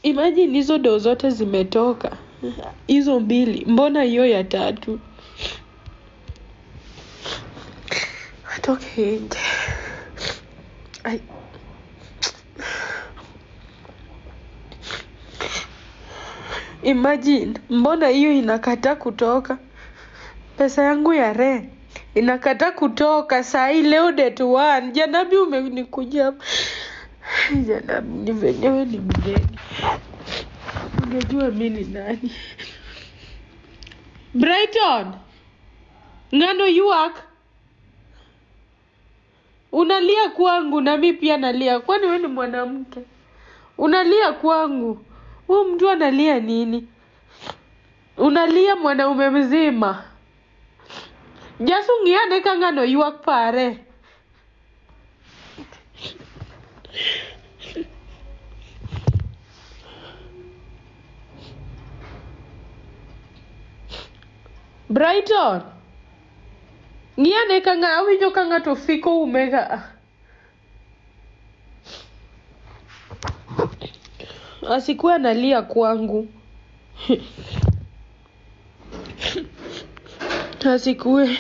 Imagine hizo do zote zimetoka. Hizo 2, mbona hiyo ya 3? Atoke nje. Imagine, mbona hiyo inakataa kutoka? Pesa yangu ya rent inakataa kutoka saa hii leo date 1. Janabi umenikuja hapa. Janabi ni venyewe ni mgeni. Unajua mimi ni nani? Brighton. Ngano yuak. Unalia kwangu na mimi pia nalia. Kwani wewe ni mwanamke? Unalia kwangu. Huyu mtu analia nini? Unalia mwanaume mzima. Jasu ngiane kangano yuak pare. Brighton. Ngiane kanga awinjo kanga to fiko umega. Asikuwa analia kwangu. Asikuwe.